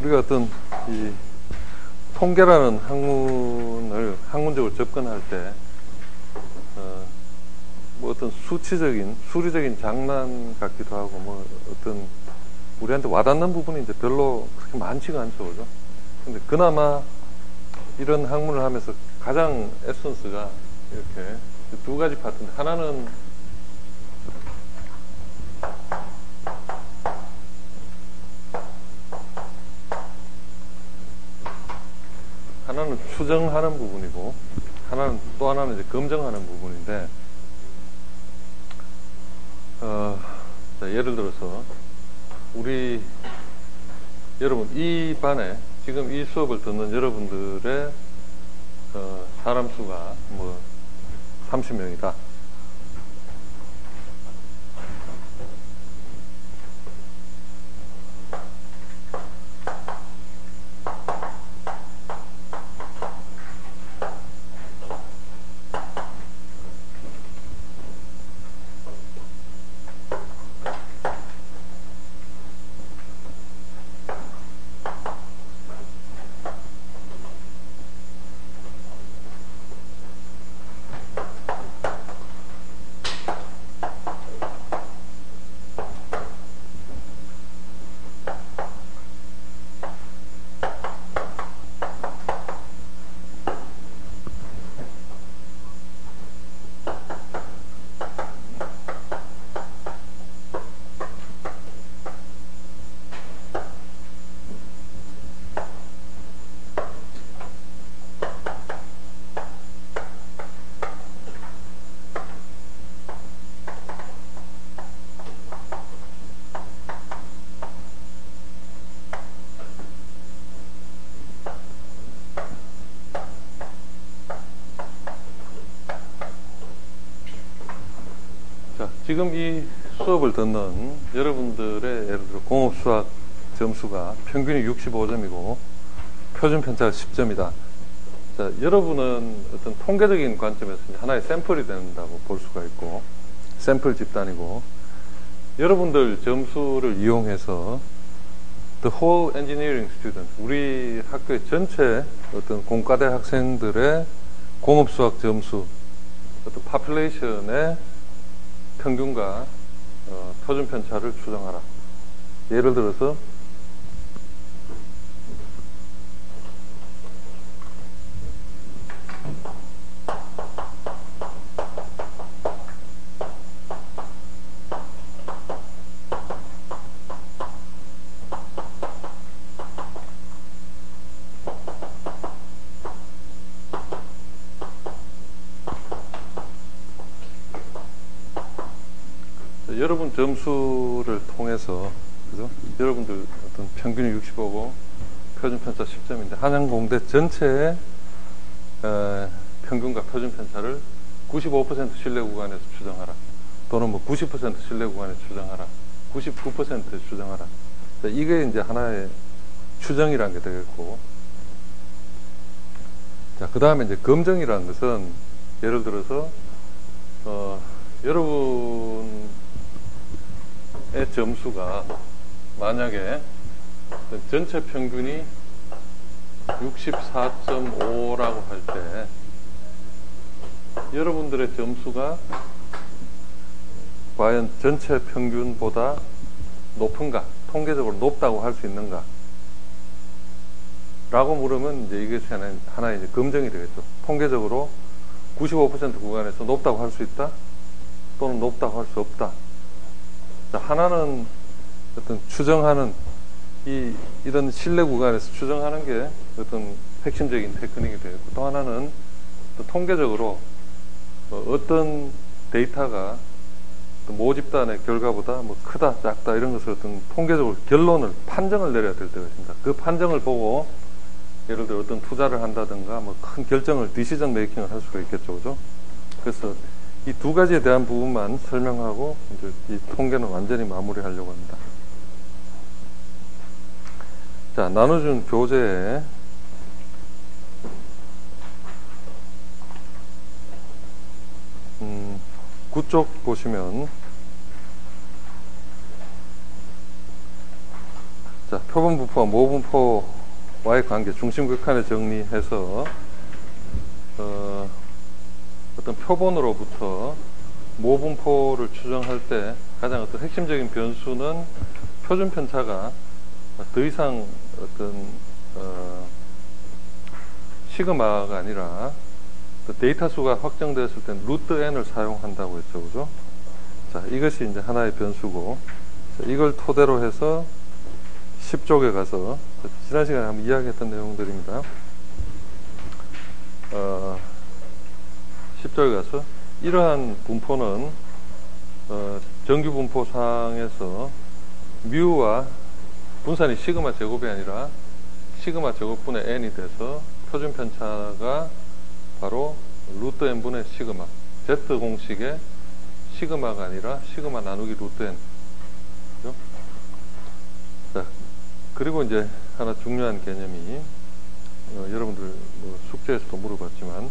우리가 어떤 이 통계라는 학문을 학문적으로 접근할 때 뭐 어떤 수리적인 장난 같기도 하고 뭐 어떤 우리한테 와닿는 부분이 이제 별로 그렇게 많지가 않죠, 그죠? 근데 그나마 이런 학문을 하면서 가장 에센스가 이렇게 두 가지 파트인데, 하나는 추정하는 부분이고, 또 하나는 이제 검증하는 부분인데, 자, 예를 들어서 여러분 이 반에 지금 이 수업을 듣는 여러분들의 사람 수가 뭐 30명이다. 지금 이 수업을 듣는 여러분들의 예를 들어 공업수학 점수가 평균이 65점이고 표준 편차가 10점이다. 자, 여러분은 어떤 통계적인 관점에서 하나의 샘플이 된다고 볼 수가 있고, 샘플 집단이고, 여러분들 점수를 이용해서 the whole engineering student, 우리 학교의 전체 어떤 공과대 학생들의 공업수학 점수, 어떤 population의 평균과 표준 편차를 추정하라. 예를 들어서 여러분 점수를 통해서, 그죠? 여러분들 어떤 평균이 65고 표준 편차 10점인데 한양공대 전체의 평균과 표준 편차를 95% 신뢰 구간에서 추정하라. 또는 뭐 90% 신뢰 구간에서 추정하라. 99% 추정하라. 자, 이게 이제 하나의 추정이라는 게 되겠고, 자, 그 다음에 이제 검증이라는 것은 예를 들어서 여러분의 점수가 만약에 전체 평균이 64.5라고 할 때 여러분들의 점수가 과연 전체 평균보다 높은가, 통계적으로 높다고 할 수 있는가 라고 물으면 이제 이것이 하나의 이제 검증이 되겠죠. 통계적으로 95% 구간에서 높다고 할 수 있다, 또는 높다고 할 수 없다. 자, 하나는 어떤 추정하는 이런 신뢰 구간에서 추정하는 게 어떤 핵심적인 테크닉이 되겠고, 또 하나는 또 통계적으로 어떤 데이터가 모집단의 결과보다 뭐 크다, 작다 이런 것을 어떤 통계적으로 판정을 내려야 될 때가 있습니다. 그 판정을 보고 예를 들어 어떤 투자를 한다든가 뭐 큰 결정을 디시전 메이킹을 할 수가 있겠죠, 그죠? 그래서 이 두 가지에 대한 부분만 설명하고 이제 이 통계는 완전히 마무리하려고 합니다. 자, 나눠준 교재에 9쪽 보시면, 자, 표본분포와 모분포와의 관계, 중심극한을 정리해서 어떤 표본으로부터 모분포를 추정할 때 가장 어떤 핵심적인 변수는 표준 편차가 더 이상 어떤 시그마가 아니라 데이터 수가 확정되었을 때 루트 n을 사용한다고 했죠, 그죠? 자, 이것이 이제 하나의 변수고, 자, 이걸 토대로 해서 10쪽에 가서 지난 시간에 한번 이야기했던 내용들입니다. 10쪽에 가서 이러한 분포는 정규 분포상에서 뮤와 분산이 시그마 제곱이 아니라 시그마 제곱분의 n이 돼서 표준 편차가 바로 루트 n분의 시그마, z 공식의 시그마가 아니라 시그마 나누기 루트 n. 그죠? 자, 그리고 이제 하나 중요한 개념이 여러분들 뭐 숙제에서도 물어봤지만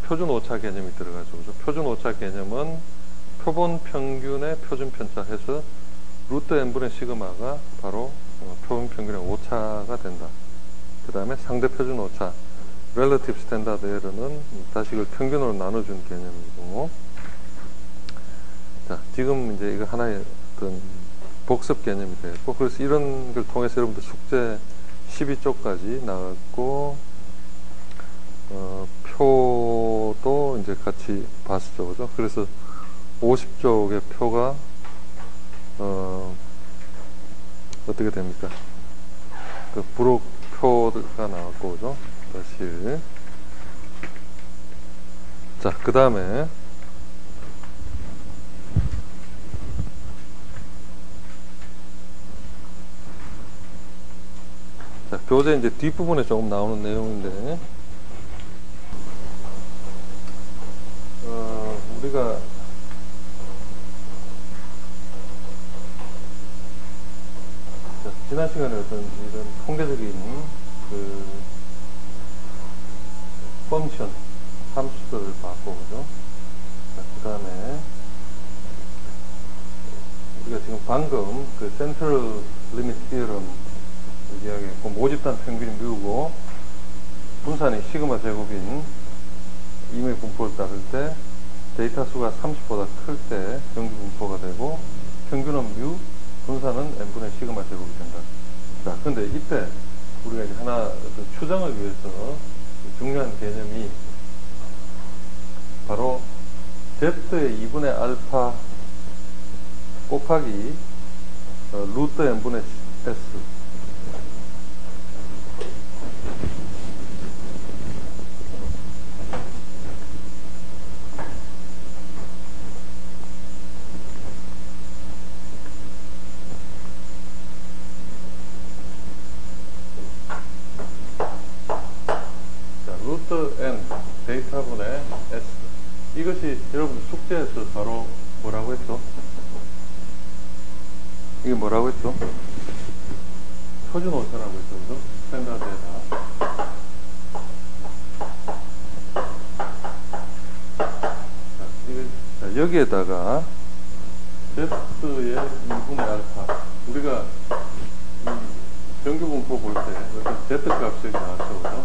표준 오차 개념이 들어가죠. 그죠? 표준 오차 개념은 표본 평균의 표준 편차 해서 루트 n분의 시그마가 바로 표본 평균의 오차가 된다. 그 다음에 상대 표준 오차, relative standard error는 다시 이걸 평균으로 나눠준 개념이고, 자, 지금 이제 이거 하나의 어떤 복습 개념이 되겠고, 그래서 이런 걸 통해서 여러분들 숙제 12쪽까지 나갔고, 표도 이제 같이 봤죠, 그죠? 그래서 50쪽의 표가 어떻게 됩니까? 그 부록표가 나왔고, 그죠? 다시. 자, 그 다음에 자, 교재 이제 뒷부분에 조금 나오는 내용인데, 우리가 자, 지난 시간에 어떤 이런 통계적인 그 펑션, 함수들을 봤고, 그죠? 자, 그 다음에 우리가 지금 방금 그 센트럴 리미트 티어럼 이야기했고, 모집단 평균이 뮤고 분산이 시그마 제곱인 임의 분포를 따를 때 데이터 수가 30보다 클 때 정규 분포가 되고, 평균은 뮤, 분산은 n분의 시그마 제곱이 된다. 자, 근데 이때 우리가 이제 하나 어떤 추정을 위해서 중요한 개념이 바로 z의 2분의 알파 곱하기 루트 n분의 s. 루트 n 데이터분의 s. 이것이 여러분 숙제에서 바로 뭐라고 했죠? 이게 뭐라고 했죠? 표준 오차라고 했죠, 그죠? 스탠다드에다. 자, 여기에다가 z의 2분의 알파. 우리가 이 정규 분포 볼 때 z 값이 나왔죠, 그죠?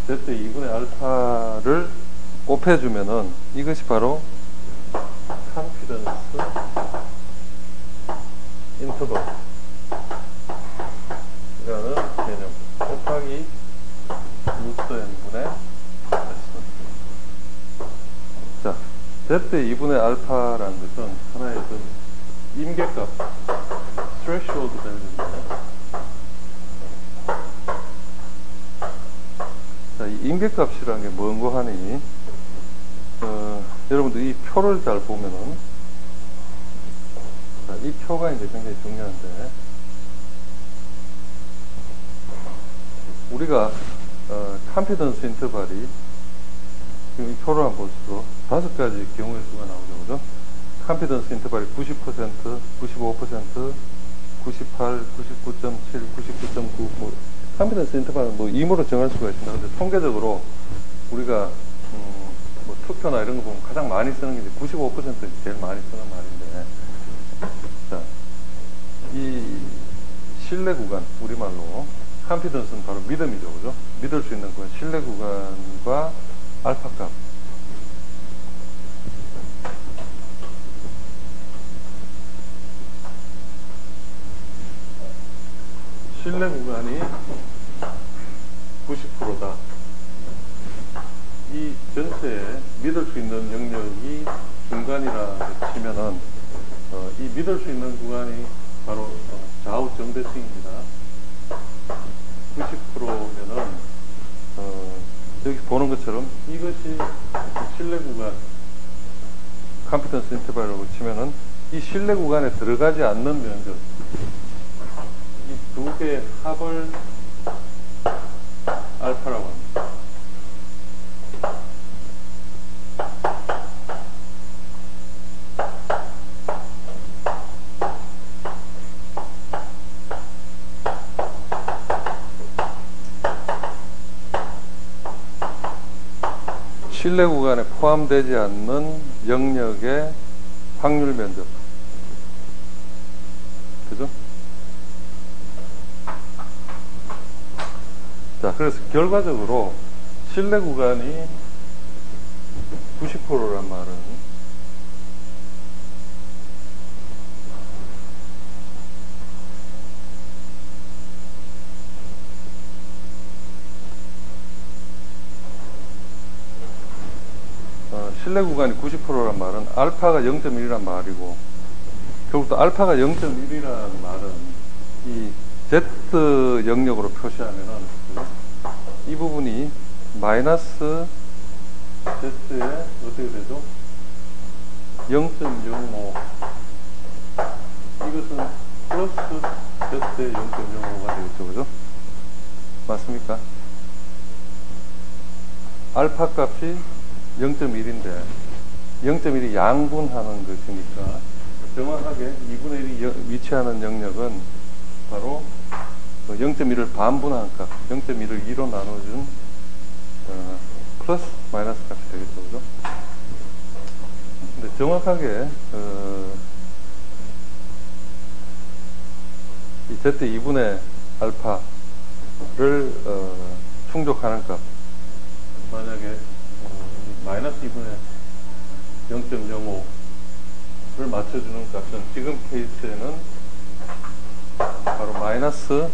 z 2분의 알파를 곱해주면은 이것이 바로 confidence interval 이라는 개념. 곱하기 루트 n분의 s. 자, z 2분의 알파라는 것은 하나의 어떤 임계값, threshold value인데, 자, 이 임계값이라는 게 뭔고 하니, 여러분들 이 표를 잘 보면은, 자, 이 표가 이제 굉장히 중요한데, 우리가, confidence interval이, 지금 이 표를 한번 볼수록 5가지 경우의 수가 나오죠, 그죠? confidence interval이 90%, 95%, 98, 99.7, 99.9, 뭐, confidence interval은 뭐 임으로 정할 수가 있습니다. 근데 통계적으로 우리가 뭐 투표나 이런 거 보면 가장 많이 쓰는 게 이제 95%가 제일 많이 쓰는 말인데, 자, 이 신뢰 구간, 우리말로 컨피던스는 바로 믿음이죠, 그죠? 믿을 수 있는 구간, 신뢰 구간과 알파 값. 신뢰 구간이 90%다. 이 전체에 믿을 수 있는 영역이 중간이라 치면은 이 믿을 수 있는 구간이 바로 좌우 정대칭입니다. 90%면은 여기 보는 것처럼 이것이 신뢰 구간, 컨피던스 인터벌이라고 치면은 이 신뢰 구간에 들어가지 않는 면적, 이 두 개의 합을 알파라고 합니다. 신뢰 구간에 포함되지 않는 영역의 확률 면적. 그죠? 자, 그래서 결과적으로 신뢰 구간이 90%란 말은 신뢰 구간이 90%란 말은 알파가 0.1이란 말이고, 결국 또 알파가 0.1이라는 말은 이 Z 영역으로 표시하면은 이 부분이 마이너스 Z에 어떻게 되죠? 0.05. 이것은 플러스 Z에 0.05가 되겠죠, 그죠? 맞습니까? 알파 값이 0.1인데 0.1이 양분하는 것이니까 정확하게 2분의 1이 위치하는 영역은 바로 0.1을 반분한 값, 0.1을 2로 나눠준 플러스 마이너스 값이 되겠죠, 그죠? 근데 정확하게 이 Z 2분의 알파를 충족하는 값, 만약에 마이너스 2분의 0.05를 맞춰주는 값은 지금 케이스에는 바로 마이너스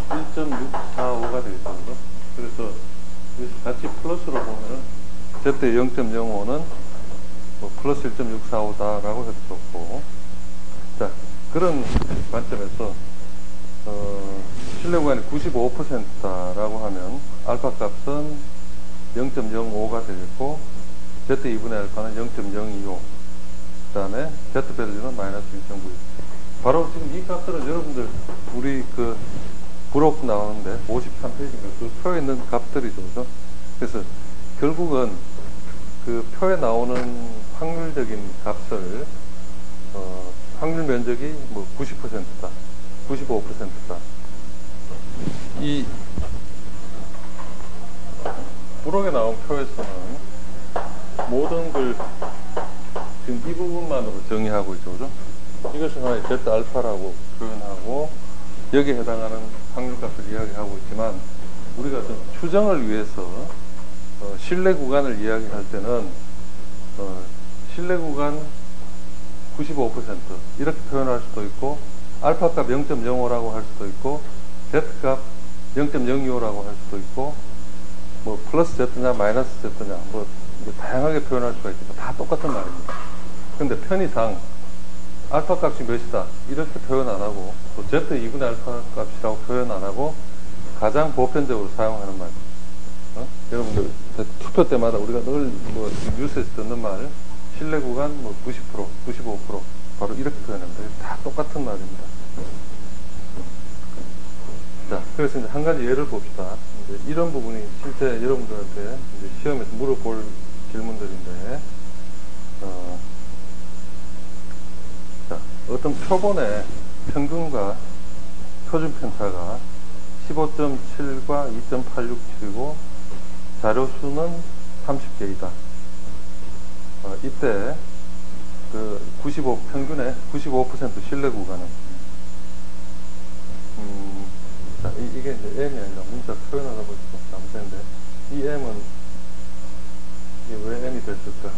1.645가 되겠죠. 그래서 같이 플러스로 보면은 Z의 0.05는 플러스 1.645다라고 해도 좋고, 자, 그런 관점에서 신뢰 구간이 95%다라고 하면 알파 값은 0.05가 되겠고, Z 2분의 알파는 0.025, 그 다음에 Z 밸류는 마이너스 1.96. 바로 지금 이 값들은 여러분들 우리 그 브로크 나오는데 53페이지인가 그 표에 있는 값들이죠, 그죠? 그래서 결국은 그 표에 나오는 확률적인 값을 확률 면적이 뭐 90%다, 95%다. 이 브록에 나온 표에서는 모든 걸 지금 이 부분만으로 정의하고 있죠, 그죠? 이것을 하나의 Z 알파라고 표현하고 여기에 해당하는 확률값을 이야기하고 있지만, 우리가 좀 추정을 위해서 신뢰 구간을 이야기할 때는 신뢰 구간 95% 이렇게 표현할 수도 있고, 알파 값 0.05라고 할 수도 있고, Z 값 0.025라고 할 수도 있고, 뭐 플러스 Z냐 마이너스 Z냐 뭐 다양하게 표현할 수가 있겠죠. 다 똑같은 말입니다. 근데 편의상 알파 값이 몇이다 이렇게 표현 안 하고, 또 Z 2분의 알파 값이라고 표현 안 하고 가장 보편적으로 사용하는 말, 여러분들 투표 때마다 우리가 늘 뭐 뉴스에서 듣는 말, 신뢰 구간 뭐 90%, 95% 바로 이렇게 표현합니다. 다 똑같은 말입니다. 자, 그래서 이제 한 가지 예를 봅시다. 이제 이런 부분이 실제 여러분들한테 이제 시험에서 물어볼 질문들인데, 자, 어떤 표본의 평균과 표준 편차가 15.7과 2.86이고 자료 수는 30개이다. 이때 그 평균의 95% 신뢰 구간은 이게 이제 m이 아니라 문자 표현하다 보니까 좀 잘못됐는데, 이 m은 이게 왜 m이 됐을까?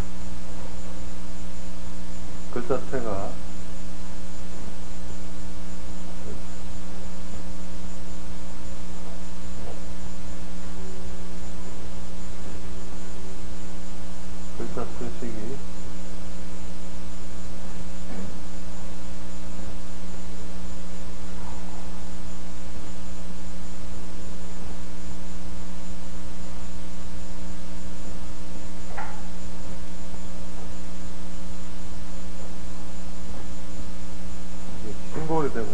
글 자체가 글자 표식이 심볼이 되면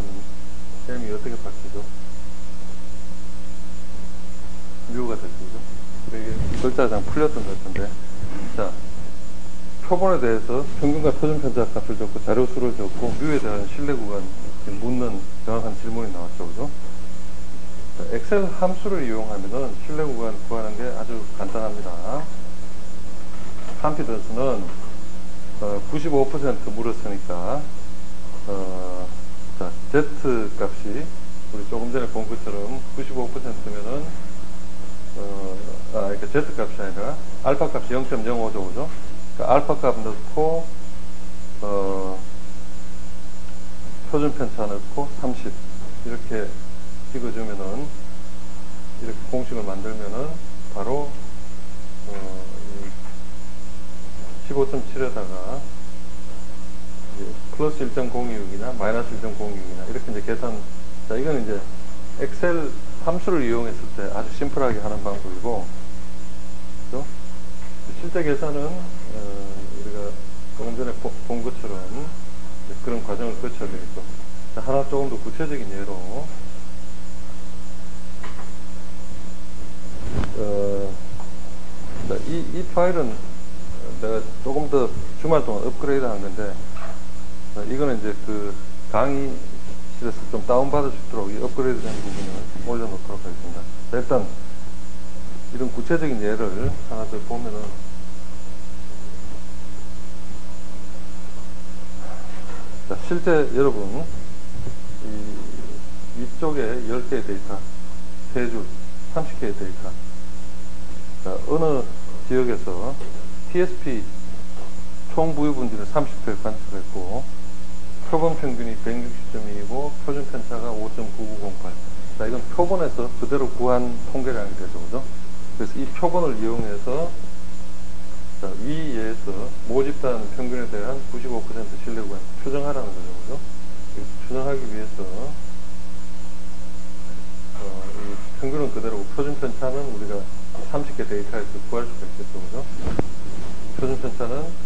m이 어떻게 바뀌죠? 뮤가 됐죠, 그죠? 이게 글자장 풀렸던 것 같은데, 자, 표본에 대해서 평균과 표준 편차 값을 적고 자료 수를 적고 뮤에 대한 신뢰 구간 묻는 정확한 질문이 나왔죠, 그죠? 자, 엑셀 함수를 이용하면은 신뢰 구간 구하는 게 아주 간단합니다. 컴피던스는 95% 물었으니까 자, Z 값이 우리 조금 전에 본 것처럼 95%면은 그러니까 Z 값이 아니라 알파 값이 0.05죠, 그죠? 그러니까 알파 값 넣고 표준 편차 넣고 30 이렇게 찍어주면은, 이렇게 공식을 만들면은 바로 15.7에다가 플러스 1.026이나 마이너스 1.026이나 이렇게 이제 계산. 자, 이건 이제 엑셀 함수를 이용했을 때 아주 심플하게 하는 방법이고, 그렇죠? 실제 계산은 우리가 조금 전에 본 것처럼 그런 과정을 거쳐야 되겠죠. 자, 하나 조금 더 구체적인 예로 자, 이 파일은 내가 조금 더 주말 동안 업그레이드 한 건데, 이거는 이제 그 강의실에서 좀 다운받을 수 있도록 이 업그레이드 된 부분을 올려놓도록 하겠습니다. 자, 일단 이런 구체적인 예를 하나 더 보면은, 자, 실제 여러분 이쪽에 10개의 데이터, 3줄 30개의 데이터, 자, 어느 지역에서 TSP 총 부유 분지를 30회 관측했고 표본 평균이 160점이고 표준 편차가 5.9908. 자, 이건 표본에서 그대로 구한 통계량이 되죠, 그죠? 그래서 이 표본을 이용해서, 자, 위에서 모집단 평균에 대한 95% 신뢰 구간 추정하라는 거죠, 그죠? 추정하기 위해서 이 평균은 그대로고 표준 편차는 우리가 30개 데이터에서 구할 수가 있겠죠, 그죠? 표준 편차는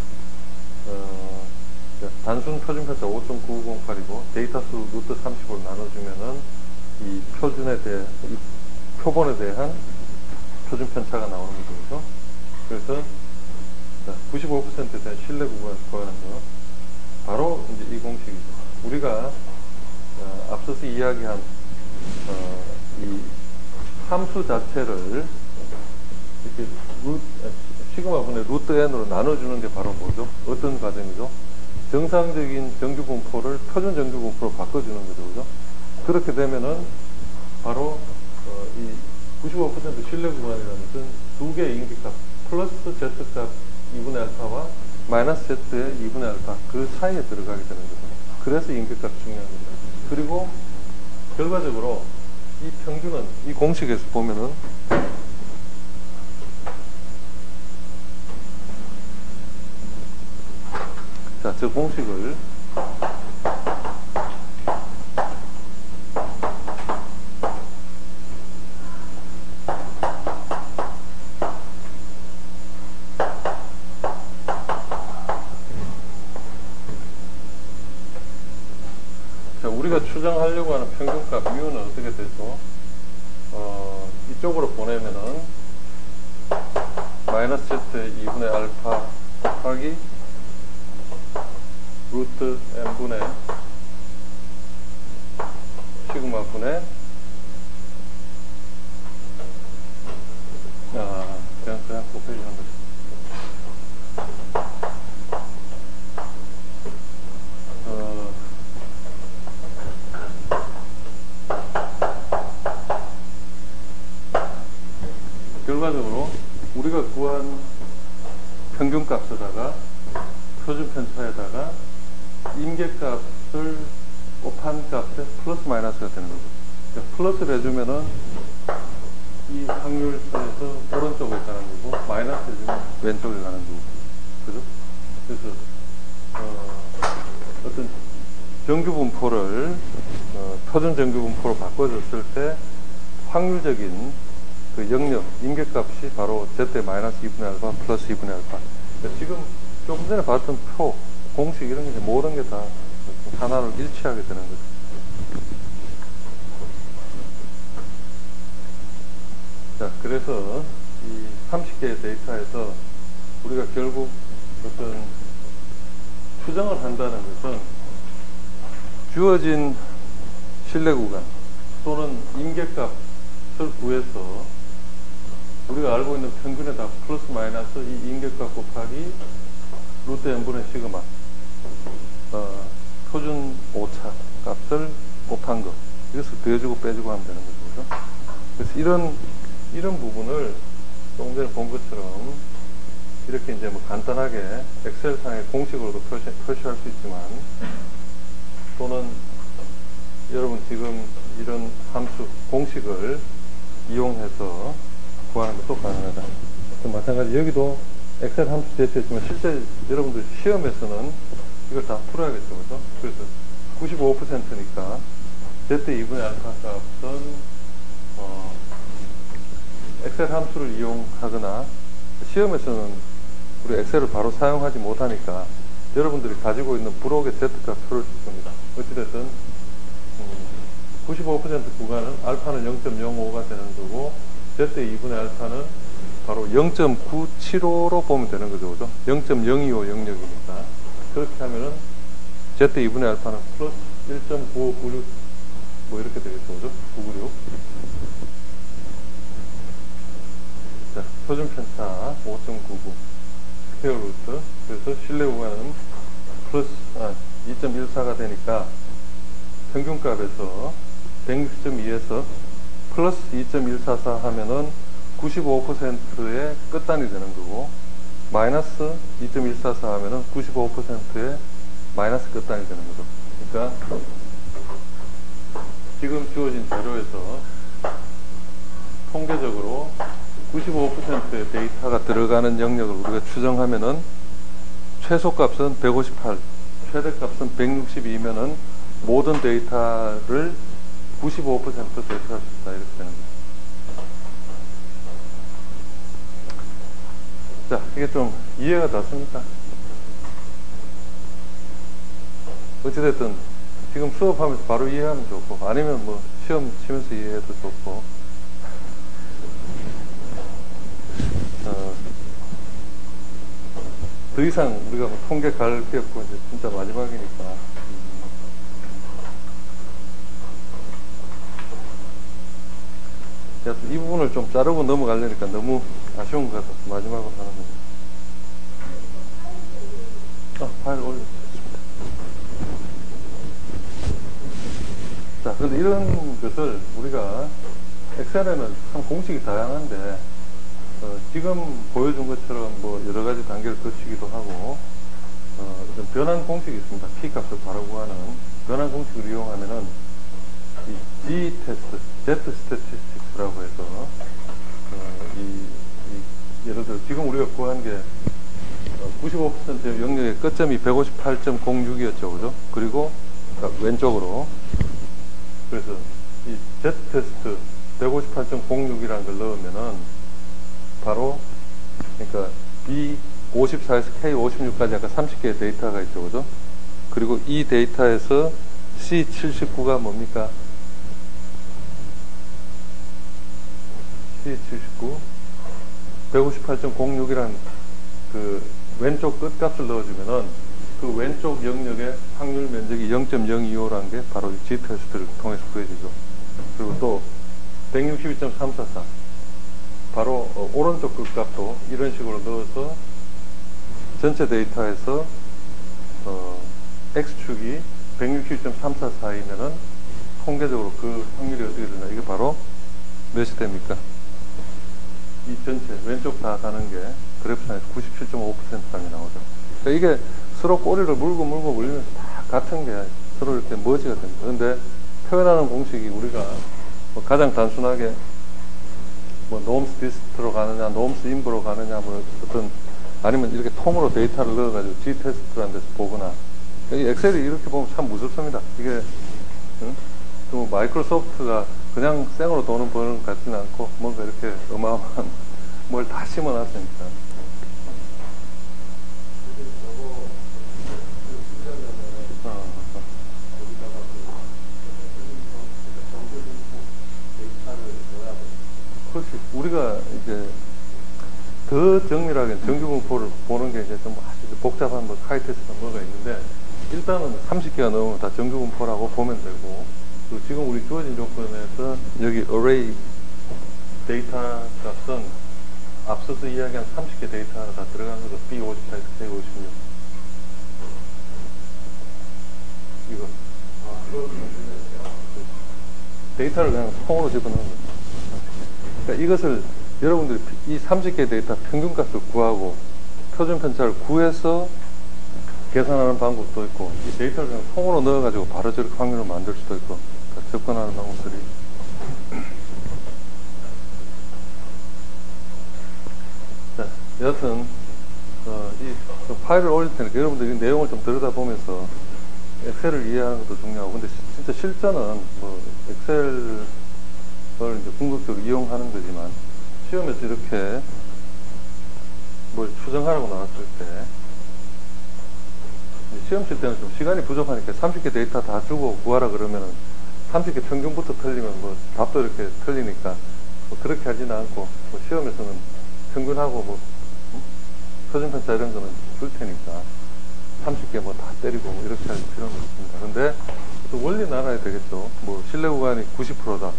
단순 표준 편차 5.9908이고 데이터 수 루트 30으로 나눠주면은 이 표준에 대해, 이 표본에 대한 표준 편차가 나오는 거죠, 그죠? 그래서 95%에 대한 신뢰 구간을 구하는 거, 바로 이제 이 공식이죠. 우리가 앞서서 이야기한 이 함수 자체를 이렇게 시그마 분의 루트 n으로 나눠주는 게 바로 뭐죠? 어떤 과정이죠? 정상적인 정규 분포를 표준 정규 분포로 바꿔주는 거죠, 그죠? 그렇게 되면은 바로 이 95% 신뢰 구간이라는 것은 두 개의 인기값 플러스 z값 2분의 알파와 마이너스 z의 2분의 알파 그 사이에 들어가게 되는 거죠. 그래서 인기값이 중요합니다. 그리고 결과적으로 이 평균은 이 공식에서 보면은 자, 저 공식을 자, 우리가 추정하려고 하는 평균값 μ는 어떻게 되죠? 이쪽으로 보내면은 마이너스 z 2분의 알파 곱하기 루트 n분의 시그마 분의 그냥 곱해주는 거죠. 결과적으로 우리가 구한 평균값에다가 표준 편차에다가 임계값을 곱한 값에 플러스 마이너스가 되는 거죠. 그러니까 플러스를 해주면은 이 확률에서 오른쪽에 가는 거고, 마이너스 해주면 왼쪽에 가는 거고, 그죠? 그래서 어떤 정규분포를 표준 정규분포로 바꿔줬을 때 확률적인 그 영역, 임계값이 바로 Z의 마이너스 2분의 알파 플러스 2분의 알파. 그러니까 지금 조금 전에 봤던 표, 공식 이런 게 모든 게 다 하나를 일치하게 되는 거죠. 자, 그래서 이 30개의 데이터에서 우리가 결국 어떤 추정을 한다는 것은 주어진 신뢰 구간 또는 임계값을 구해서 우리가 알고 있는 평균에다 플러스 마이너스 이 임계값 곱하기 루트 n분의 시그마 표준 오차 값을 곱한 거, 이것을 더해주고 빼주고 하면 되는 거죠. 그죠? 그래서 이런 부분을 조금 전에 본 것처럼 이렇게 이제 뭐 간단하게 엑셀상의 공식으로도 표시할 수 있지만, 또는 여러분 지금 이런 함수 공식을 이용해서 구하는 것도 가능하다. 마찬가지 여기도 엑셀 함수 제시했지만 실제 여러분들 시험에서는 이걸 다 풀어야겠죠. 그죠? 그래서 95%니까 Z2분의 알파 값은 엑셀 함수를 이용하거나, 시험에서는 우리 엑셀을 바로 사용하지 못하니까 여러분들이 가지고 있는 브록의 Z값 표를 줄 겁니다. 어찌됐든 95% 구간은 알파는 0.05가 되는 거고, Z의 2분의 알파는 바로 0.975로 보면 되는 거죠. 그죠? 0.025 영역이니까. 그렇게 하면은 Z 2분의 알파는 플러스 1.9596 뭐 이렇게 되겠죠. 그죠? 996. 자, 표준 편차 5.99 스퀘어 루트. 그래서 신뢰 구간은 플러스 2.14가 되니까 평균값에서 160.2에서 플러스 2.144 하면은 95%의 끝단이 되는 거고, 마이너스 2.144 하면은 95%의 마이너스 끝단이 되는 거죠. 그러니까 지금 주어진 자료에서 통계적으로 95%의 데이터가 들어가는 영역을 우리가 추정하면은 최소값은 158, 최대값은 162면은 모든 데이터를 95% 대체할 수 있다, 이렇게 되는 거죠. 자, 이게 좀 이해가 됐습니까? 어찌됐든 지금 수업하면서 바로 이해하면 좋고, 아니면 뭐 시험 치면서 이해해도 좋고, 더 이상 우리가 뭐 통계 갈 게 없고 이제 진짜 마지막이니까 이 부분을 좀 자르고 넘어가려니까 너무 아쉬운 것 같아서 마지막으로 하는 거죠. 파일 올렸습니다. 자, 그런데 이런 것을 우리가 엑셀에는 참 공식이 다양한데, 지금 보여준 것처럼 뭐 여러 가지 단계를 거치기도 하고, 어떤 변환 공식이 있습니다. P 값을 바로 구하는 변환 공식을 이용하면은 이 G 테스트, Z 스태티스틱스라고 해서 예를 들어 지금 우리가 구한 게 95% 영역의 끝점이 158.06이었죠, 그죠? 그리고 왼쪽으로, 그래서 이 Z 테스트 158.06이라는 걸 넣으면은 바로, 그러니까 B54에서 K56까지 아까 30개의 데이터가 있죠, 그죠? 그리고 이 데이터에서 C79가 뭡니까? C79 158.06이라는 그 왼쪽 끝값을 넣어주면은 그 왼쪽 영역의 확률 면적이 0.025라는 게 바로 이 G 테스트를 통해서 구해지죠. 그리고 또 162.344 바로 오른쪽 끝값도 이런 식으로 넣어서 전체 데이터에서 X축이 160.344이면은 통계적으로 그 확률이 어떻게 되나, 이게 바로 몇이 됩니까? 이 전체 왼쪽 다 가는 게 그래프상에서 97.5%가 나오죠. 그러니까 이게 서로 꼬리를 물고 물리면서 다 같은 게 서로 이렇게 머지가 됩니다. 그런데 표현하는 공식이 우리가 뭐 가장 단순하게 뭐 놈스 디스트로 가느냐, 놈스 인브로 가느냐, 뭐 어떤 아니면 이렇게 통으로 데이터를 넣어가지고 G테스트라는 데서 보거나, 이 엑셀이 이렇게 보면 참 무섭습니다. 이게 또 마이크로소프트가 그냥 생으로 돈을 버는 것 같지는 않고 뭔가 이렇게 어마어마한 뭘 다 심어놨으니까. 그렇지. 우리가 이제 더 정밀하게 정규분포를 보는 게 이제 좀 아주 복잡한 뭐 카이테스트나 뭐가 있는데, 일단은 30개가 넘으면 다 정규분포라고 보면 되고, 그리고 지금 우리 주어진 조건에서 여기 array 데이터 값은 앞서서 이야기한 30개 데이터가 다 들어간 거죠. B54에서 K56. 이거. 데이터를 그냥 통으로 집어넣는 거죠. 그러니까 이것을 여러분들이 이 30개 데이터 평균값을 구하고 표준 편차를 구해서 계산하는 방법도 있고, 이 데이터를 그냥 통으로 넣어가지고 바로 저렇게 확률을 만들 수도 있고, 다 접근하는 방법들이. 자, 여하튼 이 파일을 올릴 테니까 여러분들 이 내용을 좀 들여다보면서 엑셀을 이해하는 것도 중요하고, 근데 진짜 실전은 뭐 엑셀을 이제 궁극적으로 이용하는 거지만, 시험에서 이렇게 뭘 추정하라고 나왔을 때, 시험 칠 때는 좀 시간이 부족하니까 30개 데이터 다 주고 구하라 그러면은 30개 평균부터 틀리면 뭐 답도 이렇게 틀리니까 뭐 그렇게 하지는 않고, 뭐 시험에서는 평균하고 뭐 표준편차 이런 거는 줄 테니까 30개 뭐 다 때리고 뭐 이렇게 할 필요는 없습니다. 근데 또 원리는 알아야 되겠죠. 뭐 신뢰 구간이 90%다.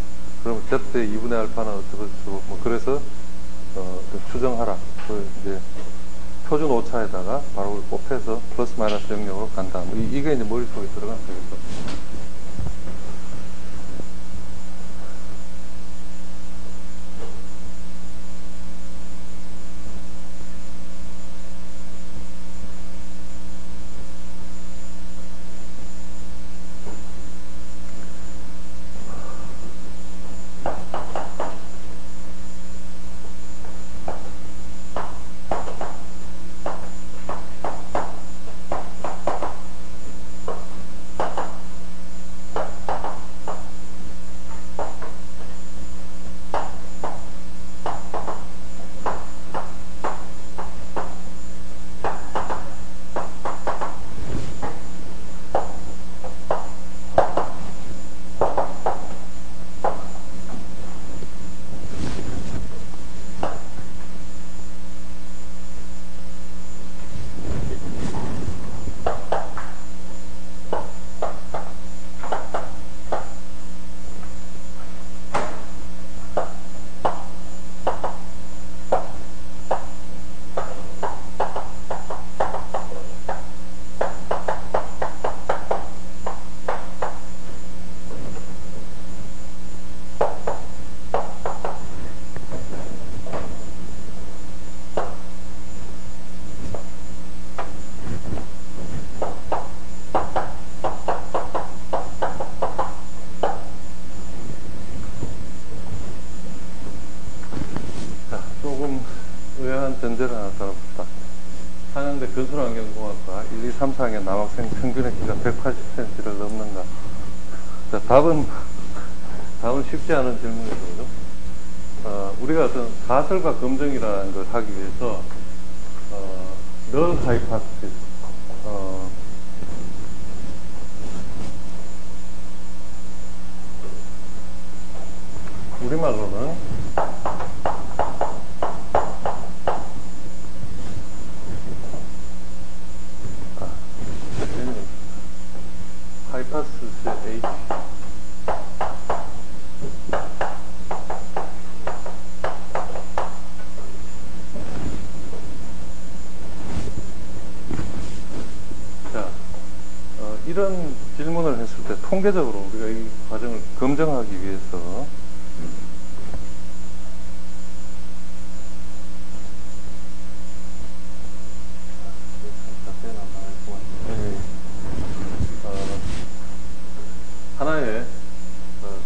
그러면 Z의 2분의 알파는 어쩌고저쩌고 뭐 그래서 추정하라. 그 이제 표준 오차에다가 바로 곱해서 플러스 마이너스 영역으로 간다. 뭐 이게 이제 머릿속에 들어가면 되겠죠. 전제를 하나 따라봅시다. 한양대 건설환경공학과 1, 2, 3, 4학년 남학생 평균의 키가 180cm를 넘는가? 자, 답은 쉽지 않은 질문이죠. 그죠? 우리가 어떤 가설과 검증이라는 걸 하기 위해서, null hypothesis, 우리말로는 하이파스스의 H. 자, 이런 질문을 했을 때 통계적으로 우리가 이 과정을 검증하기 위해서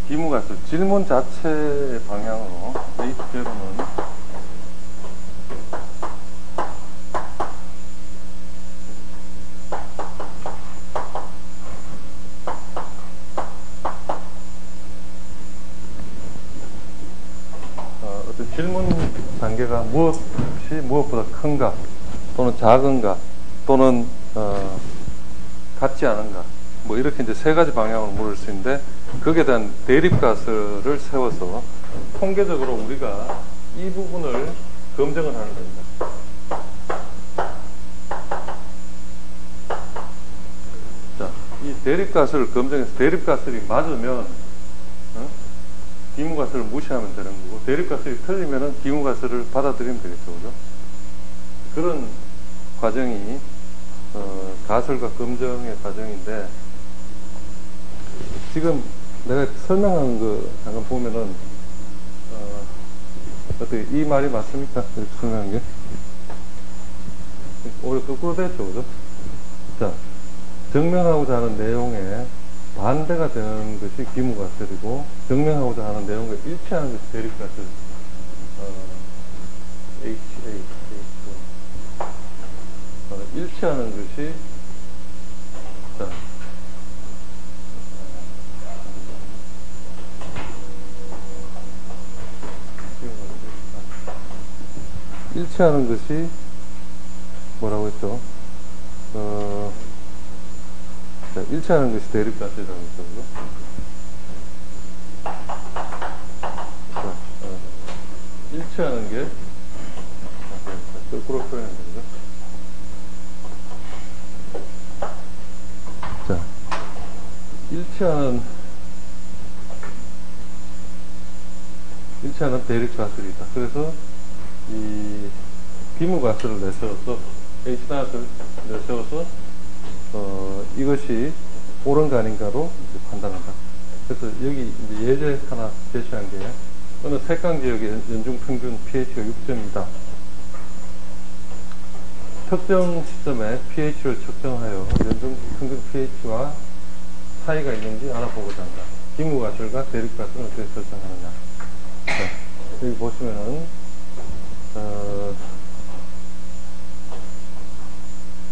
기무가슬 질문 자체의 방향으로 H0는 어떤 질문 단계가 무엇이 무엇보다 큰가 또는 작은가 또는 같지 않은가 뭐 이렇게 이제 세 가지 방향으로 물을 수 있는데 거기에 대한 대립가설을 세워서 통계적으로 우리가 이 부분을 검증을 하는 겁니다. 자, 이 대립가설을 검증해서 대립가설이 맞으면 기무가설을 무시하면 되는 거고 대립가설이 틀리면은 기무가설을 받아들이면 되겠죠, 그죠? 그런 과정이 가설과 검증의 과정인데 지금 내가 설명한 거 잠깐 보면은 어떻게 이 말이 맞습니까? 이렇게 설명한 게 오히려 거꾸로 됐죠, 그죠? 자, 증명하고자 하는 내용에 반대가 되는 것이 기무가설이고 증명하고자 하는 내용과 일치하는 것이 대립가설 일치하는 것이 자, 일치하는 것이 뭐라고 했죠? 자, 일치하는 것이 대립가설이라고 했죠, 그죠? 자, 일치하는 게 거꾸로 표현하는 거죠. 자, 일치하는 대립가설이다. 그래서 이 기무가설을 내세워서 H낫을 내세워서 이것이 옳은가 아닌가로 이제 판단한다. 그래서 여기 이제 예제 하나 제시한 게 어느 색강 지역의 연중평균 pH가 6점이다. 특정 시점에 pH를 측정하여 연중평균 pH와 차이가 있는지 알아보고자 한다. 기무가설과 대립가설은 어떻게 설정하느냐. 자, 여기 보시면은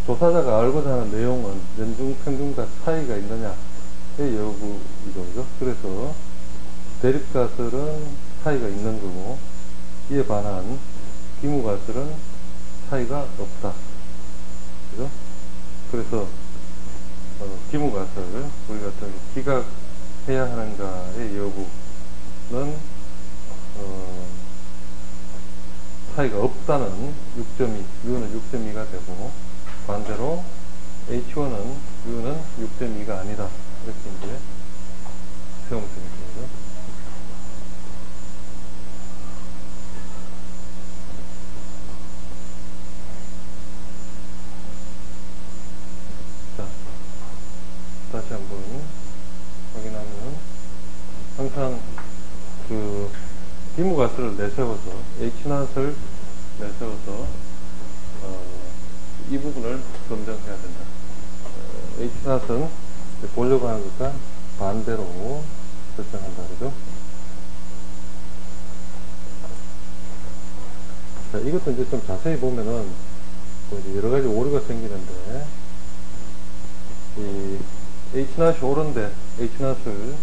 조사자가 알고자 하는 내용은 연중평균과 차이가 있느냐의 여부이죠, 그죠? 그래서 대립가설은 차이가 있는 거고 이에 반한 기무가설은 차이가 없다, 그죠? 그래서 기무가설 우리가 어떤 기각해야 하는가의 여부는 차이가 없다는 6.2, U는 6.2가 되고 반대로 H1은 U는 6.2가 아니다. 이렇게 이제 세우면 되겠습니다. 자, 다시 한번 확인하면 항상 그 기무가설을 내세워서 H낫을 내세워서 이 부분을 검증해야 된다. H낫은 보려고 하는 것과 반대로 설정한다, 그죠? 자, 이것도 이제 좀 자세히 보면은 뭐 이제 여러 가지 오류가 생기는데 이 H낫이 옳은데 H낫을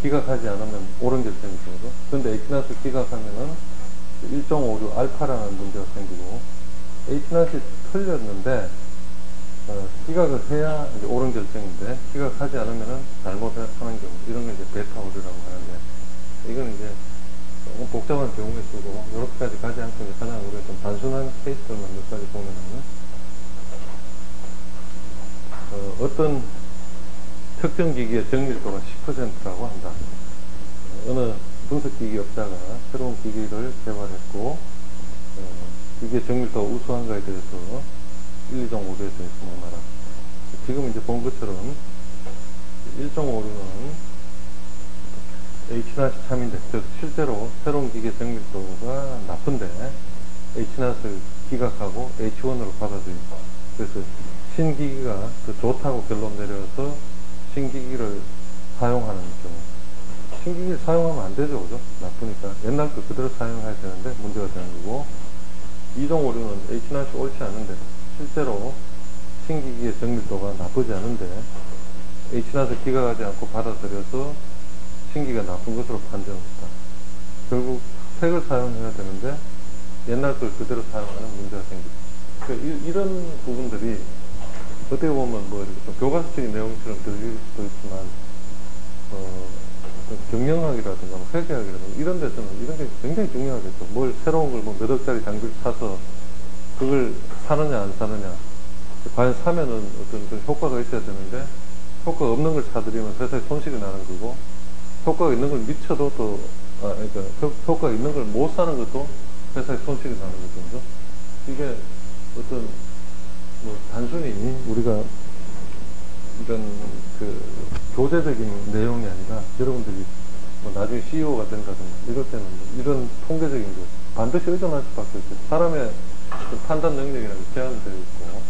기각하지 않으면 옳은 결정이죠, 그죠? 그런데 H낫을 기각하면은 1.56 알파라는 문제가 생기고 H낫이 틀렸는데 기각을 해야 이제 옳은 결정인데 기각하지 않으면은 잘못하는 경우 이런 걸 이제 베타 오류라고 하는데 이건 이제 너무 복잡한 경우에 쓰고 이렇게까지 가지 않고 이제 가장 우리가 좀 단순한 케이스들만 몇 가지 보면은 어떤 특정 기기의 정밀도가 10%라고 한다. 어느 분석기기 업자가 새로운 기기를 개발했고 기기의 정밀도가 우수한가에 대해서 1, 2.5류에 대해서 뭐마라. 지금 이제 본 것처럼 1.5류는 H낫이 참인데, 즉 실제로 새로운 기기의 정밀도가 나쁜데 H낫을 기각하고 H1으로 받아들인다. 그래서 신기기가 더 좋다고 결론 내려서 신기기를 사용하는 경우, 신기기를 사용하면 안 되죠, 그죠? 나쁘니까. 옛날 거 그대로 사용해야 되는데 문제가 되는 거고, 이동 오류는 H낫이 옳지 않은데, 실제로 신기기의 정밀도가 나쁘지 않은데, H낫을 기각하지 않고 받아들여서 신기가 나쁜 것으로 판정했다. 결국 색을 사용해야 되는데, 옛날 걸 그대로 사용하는 문제가 생기죠. 그러니까 이런 부분들이 어떻게 보면 뭐 이렇게 좀 교과서적인 내용처럼 들릴 수도 있지만, 어떤 경영학이라든가 뭐 회계학이라든가 이런 데서는 이런 게 굉장히 중요하겠죠. 뭘 새로운 걸 뭐 몇 억짜리 장비를 사서 그걸 사느냐 안 사느냐, 과연 사면은 어떤 좀 효과가 있어야 되는데 효과가 없는 걸 사들이면 회사에 손실이 나는 거고, 효과가 있는 걸 미쳐도 또 그러니까 효과가 있는 걸 못 사는 것도 회사에 손실이 나는 거죠. 이게 어떤 뭐 단순히 우리가 이런 그 교재적인 내용이 아니라 여러분들이 뭐 나중에 CEO가 된다든가 이럴 때는 뭐 이런 통계적인 거 반드시 의존할 수밖에 없어요. 사람의 어떤 판단 능력이라는 게 제한되어 있고,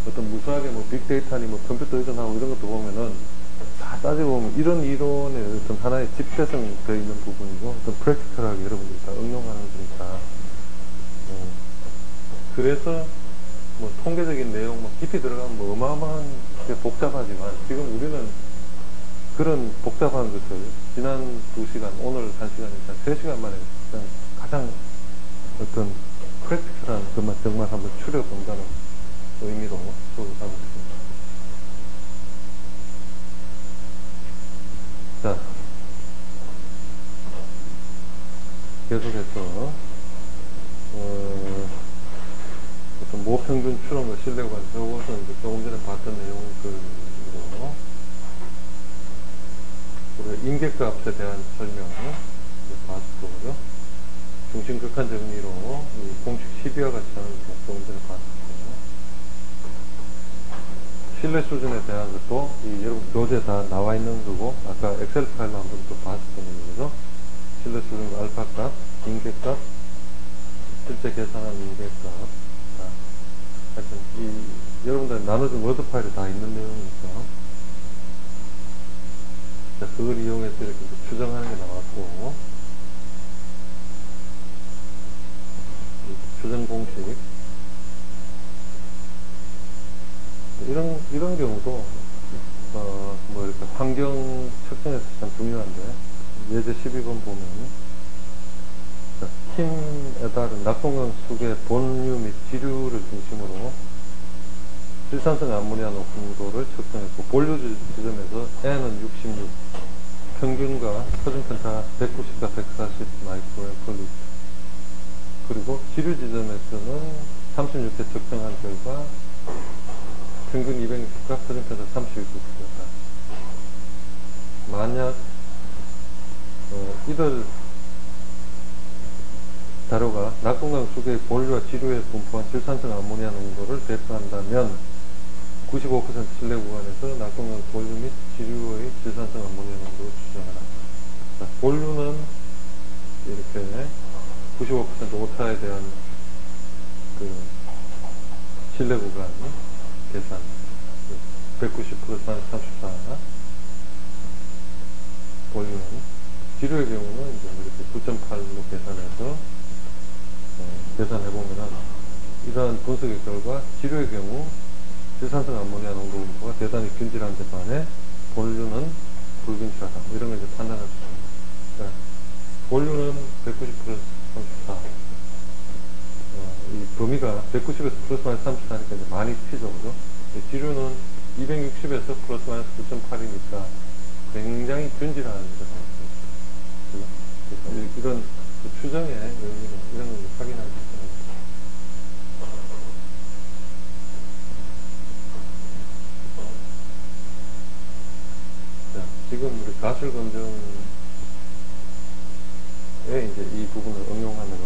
어떤 무수하게 뭐 빅데이터니 뭐 컴퓨터 의존하고 이런 것도 보면은 다 따지고 보면 이런 이론의 어떤 하나의 집대성 되어 있는 부분이고, 어떤 프랙티컬하게 여러분들이 다 응용하는 거니까. 그래서 뭐 통계적인 내용 뭐 깊이 들어가면 뭐 어마어마한 게 복잡하지만, 지금 우리는 그런 복잡한 것을 지난 2시간, 오늘 1시간이니까 3시간 만에 그냥 가장 어떤 프랙티컬한 것만 정말 한번 추려본다는 의미로 수업을 하고 있습니다. 자, 계속해서 어떤 모평균 추론과 신뢰관, 이것은 이제 조금 전에 봤던 내용들로 우리가 임계값에 대한 설명을 봤을 거고요. 중심 극한 정리로 이 공식 12와 같이 하는 거 조금 전에 봤을 거고요. 신뢰 수준에 대한 것도 이 여러분 교재에 다 나와 있는 거고, 아까 엑셀 파일로 한번 또 봤었던 거죠. 신뢰 수준과 알파 값, 임계값, 실제 계산한 임계값. 하여튼 여러분들 나눠준 워드 파일에 다 있는 내용이니까, 자, 그걸 이용해서 이렇게 추정하는 게 나왔고, 추정 공식, 이런 경우도 뭐 이렇게 환경 측정에서 참 중요한데, 예제 12번 보면, 자, 힘에 따른 낙동강 속의 본류 및 지류를 중심으로 질산성 암모니아 농도를 측정했고, 본류 지점에서 N은 66, 평균과 표준편차 190과 140 마이크로그램 per 리터, 그리고 지류 지점에서는 36회 측정한 결과 평균 260과 표준편차 32%였다. 만약 이들 자료가 낙동강 수계의 본류와 지류에 분포한 질산성 암모니아 농도를 대표한다면 95% 신뢰 구간에서 낙동강 본류 및 지류의 질산성 암모니아 농도를 추정하라. 자, 본류는 이렇게 95% 오차에 대한 그 신뢰 구간 계산 190 플러스 34. 본류는, 지류의 경우는 이제 이렇게 9.8로 계산해서 계산해보면은 이러한 분석의 결과 지류의 경우 질산성 암모니아 농도 분포가 대단히 균질한 데 반해 본류는 불균질하다, 뭐 이런 걸 이제 판단할 수 있습니다. 그러니까 본류는 190 플러스 34, 이 범위가 190에서 플러스 마이너스 34니까 이제 많이 튀죠, 그죠? 지류는 260에서 플러스 마이너스 9.8이니까 굉장히 균질한 데가 있습니다. 그래서 이런 그 추정의 의미로 이런 걸 확인할 수 있습니다. 자, 지금 우리 가설 검증에 이제 이 부분을 응용하면은,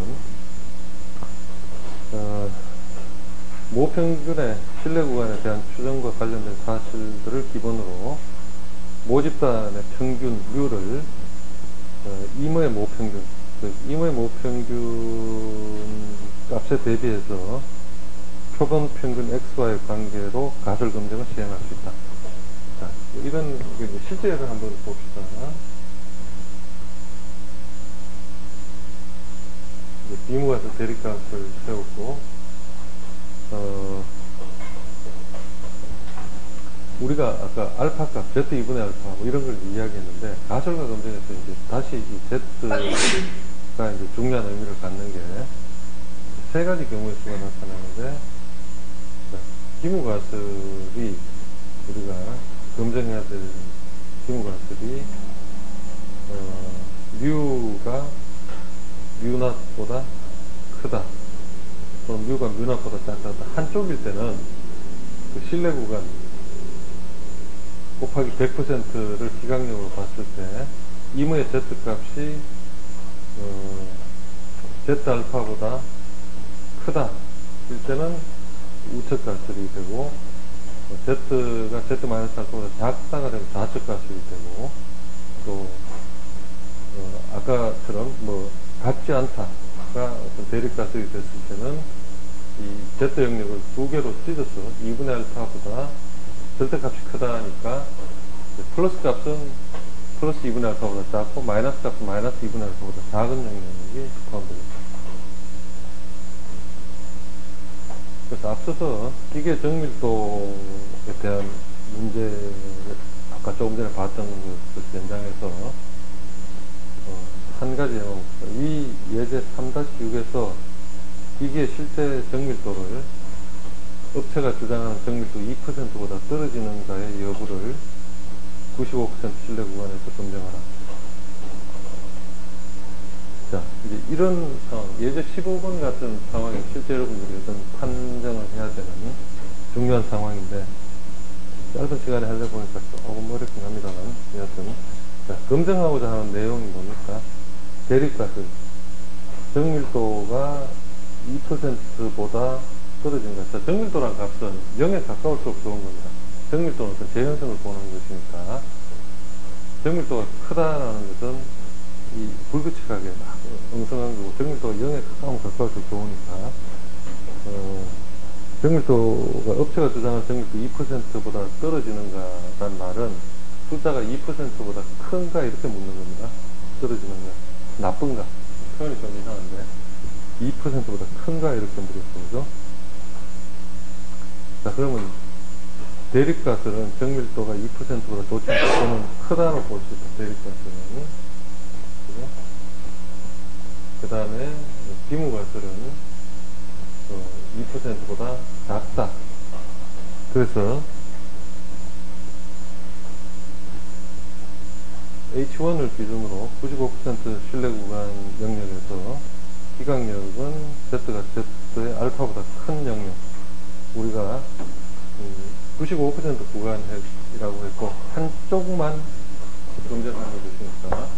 모평균의 신뢰 구간에 대한 추정과 관련된 사실들을 기본으로 모집단의 평균률을 임의 모평균, 임의 모평균 값에 대비해서 표본 평균 X와의 관계로 가설 검증을 시행할 수 있다. 자, 이런 실제 예를 한번 봅시다. 비무가스 대립값을 세웠고, 우리가 아까 알파 값, Z2분의 알파 뭐 이런 걸 이야기했는데, 가설과 검증에서 이제 다시 이 Z가 이제 중요한 의미를 갖는 게 세 가지 경우의 수가 나타나는데, 비무가설이 우리가 검증해야 될 비무가설이 뮤가 뮤낫보다 크다, 또는 뮤가 뮤낫보다 작다. 한쪽일 때는 그 실내 구간 곱하기 100%를 기강력으로 봤을 때 임의 Z 값이 Z 알파보다 크다 일 때는 우측 가설이 되고, Z가 Z 마이너스 알파보다 작다가 되면 좌측 가설이 되고, 또 아까처럼 뭐 같지 않다가 어떤 대립 가설이 됐을 때는 이 Z 영역을 두 개로 찢어서 2분의 알파보다 절대값이 크다니까 플러스 값은 플러스 2분의 알파보다 작고 마이너스 값은 마이너스 2분의 알파보다 작은 영역이 포함되겠다. 그래서 앞서서 기계 정밀도에 대한 문제를 아까 조금 전에 봤던 그 연장에서 한 가지 해봅시다. 위 예제 3-6에서 기계의 실제 정밀도를 업체가 주장하는 정밀도 2%보다 떨어지는가의 여부를 95% 신뢰 구간에서 검증하라. 자, 이제 이런 상황, 예제 15번 같은 상황에 실제 여러분들이 어떤 판정을 해야 되는 중요한 상황인데, 짧은 시간에 하려고 보니까 조금 어렵긴 합니다만, 여하튼, 자, 검증하고자 하는 내용이 뭡니까? 대립값을, 정밀도가 2%보다 떨어진 것. 자, 정밀도란 값은 0에 가까울수록 좋은 겁니다. 정밀도는 어떤 재현성을 보는 것이니까, 정밀도가 크다라는 것은 이 불규칙하게 막 엉성한 거고, 정밀도가 0에 가까울수록 좋으니까, 정밀도가 업체가 주장하는 정밀도 2%보다 떨어지는가라는 말은 숫자가 2%보다 큰가 이렇게 묻는 겁니다. 떨어지는가, 나쁜가, 표현이 좀 이상한데 2%보다 큰가 이렇게 물었죠, 그죠? 자, 그러면 대립가설은 정밀도가 2%보다 좋지 않고 또는 크다로 볼 수 있다. 대립가설은. 그죠? 그 다음에 비무가설은 2%보다 작다. 그래서 H1을 기준으로 95% 신뢰 구간 영역에서 기강력은 Z가 Z의 알파보다 큰 영역, 우리가 95% 구간이라고 했고 한쪽만 검증하는 것이니까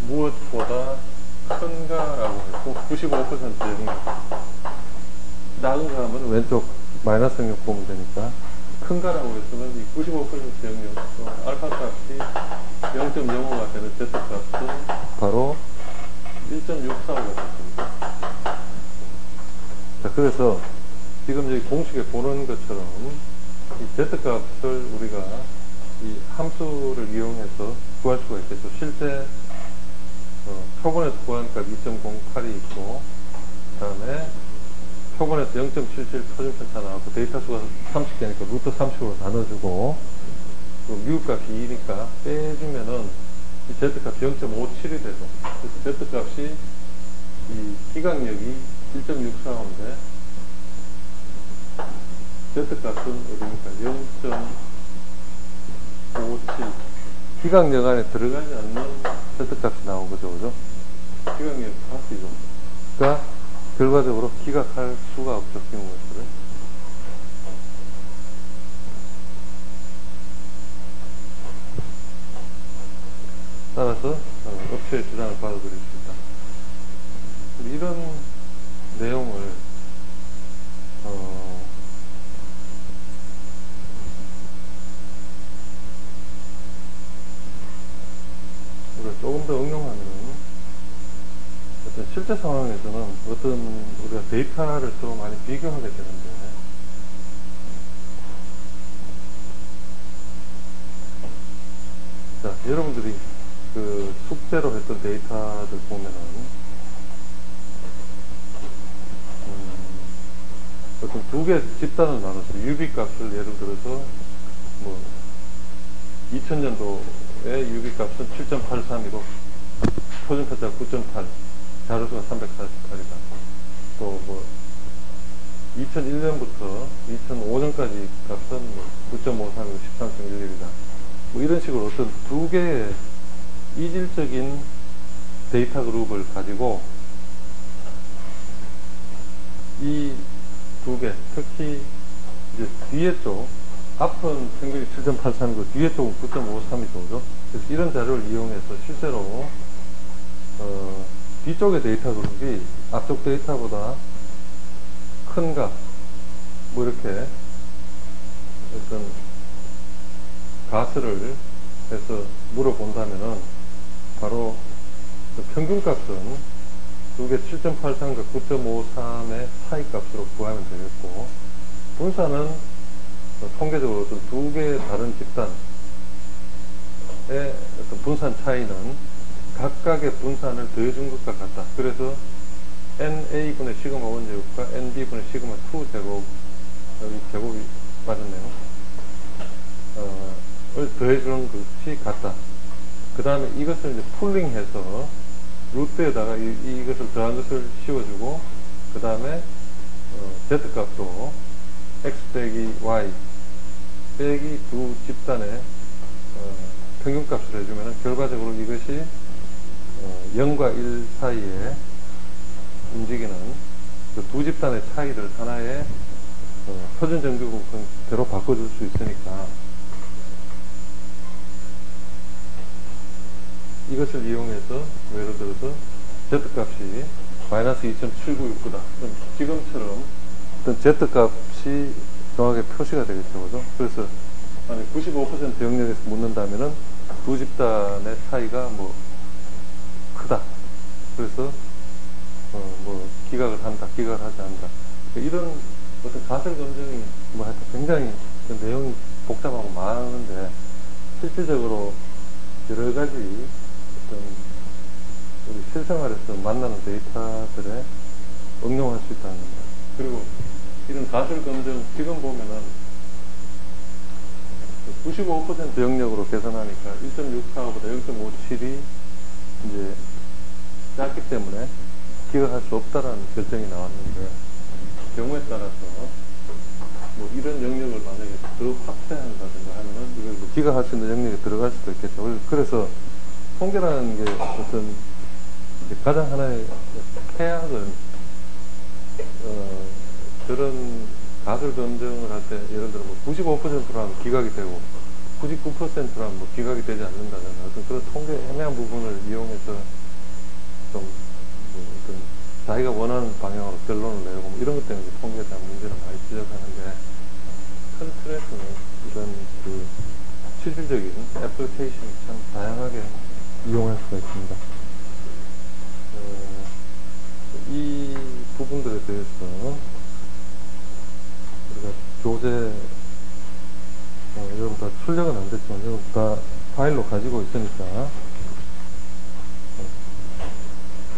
무엇보다 큰가라고 했고 95% 영역, 작은가 하면 왼쪽 마이너스 영역 보면 되니까, 큰가라고 했으면 이 95% 영역 알파 값이 0.05가 되는 Z 값은 바로 1.645가 됐습니다. 자, 그래서 지금 여기 공식에 보는 것처럼 이 Z 값을 우리가 이 함수를 이용해서 구할 수가 있겠죠. 실제 표본에서 구한 값 2.08이 있고, 그 다음에 표본에서 0.77 표준 편차 나왔고, 데이터 수가 30개니까 루트 30으로 나눠주고, 그 뮤 값이 2니까 빼주면은 이 Z 값이 0.57이 되죠. 그래서 Z 값이 이 기강력이 1.645인데 Z 값은 어디입니까? 0.57. 기강력 안에 들어가지 않는 Z 값이 나온 거죠, 그죠? 기강력 값이죠. 그러니까 결과적으로 기각할 수가 없죠, 비무가설을. 따라서 업체의 주장을 받아들일 수 있다. 이런 내용을 우리가 조금 더 응용하면 어떤 실제 상황에서는 어떤 우리가 데이터를 서로 많이 비교하게 되는데, 여러분들이 그 숙제로 했던 데이터들 보면은 어떤 두 개 집단을 나눠서 유비값을 예를 들어서 뭐 2000년도에 유비값은 7.83이고 표준편차가 9.8, 자료수가 348이다. 또 뭐 2001년부터 2005년까지 값은 뭐 9.53이고 13.11이다. 뭐 이런 식으로 어떤 두 개의 이질적인 데이터 그룹을 가지고 이 두 개, 특히 이제 뒤에 쪽, 앞은 평균이 7.83이고 뒤에 쪽은 9.53이죠. 그죠? 그래서 이런 자료를 이용해서 실제로 뒤쪽의 데이터 그룹이 앞쪽 데이터보다 큰 값, 뭐 이렇게 어떤 가설을 해서 물어본다면은 바로 그 평균값은 두 개 7.83과 9.53의 차이값으로 구하면 되겠고, 분산은 통계적으로 어떤 두 개의 다른 집단의 어떤 분산 차이는 각각의 분산을 더해준 것과 같다. 그래서 NA분의 시그마 1 제곱과 NB분의 시그마 2 제곱, 여기 제곱이 빠졌네요. 을 더해주는 것이 같다. 그 다음에 이것을 이제 풀링해서 루트에다가 이것을 더한 것을 씌워주고, 그 다음에 Z값으로 X 빼기 Y 빼기 두 집단의 평균값을 해주면 결과적으로 이것이 0과 1 사이에 움직이는 그 두 집단의 차이를 하나의 표준 정규분대로 바꿔줄 수 있으니까 이것을 이용해서 예를 들어서 Z값이 마이너스 2.7969다. 그럼 지금처럼 어떤 Z값이 정확하게 표시가 되겠죠. 그죠? 그래서 만약 95% 영역에서 묻는다면은 두 집단의 차이가 뭐 크다. 그래서 뭐 기각을 한다, 기각을 하지 않는다. 이런 어떤 가설 검증이 뭐 하여튼 굉장히 그 내용이 복잡하고 많은데 실질적으로 여러 가지 어떤 우리 실생활에서 만나는 데이터들에 응용할 수 있다는 겁니다. 그리고 이런 가설 검증 지금 보면은 95% 영역으로 계산하니까 1.64보다 0.57이 이제 작기 때문에 기각할 수 없다라는 결정이 나왔는데, 경우에 따라서 뭐 이런 영역을 만약에 더 확대한다든가 하면은 이걸 뭐 기각할 수 있는 영역에 들어갈 수도 있겠죠. 그래서 통계라는 게 어떤 가장 하나의 폐악은 그런 가설 검증을 할 때 예를 들어 뭐 95%로 하면 기각이 되고 99%로 하면 뭐 기각이 되지 않는다든가 어떤 그런 통계 애매한 부분을 이용해서 좀 뭐 어떤 자기가 원하는 방향으로 결론을 내고 뭐 이런 것 때문에 통계에 대한 문제를 많이 지적하는데, 큰 틀에서는 이런 그 실질적인 애플리케이션이 참 다양하게 이용할 수가 있습니다. 이 부분들에 대해서 우리가 교재 여러분 다 출력은 안 됐지만 여러분 다 파일로 가지고 있으니까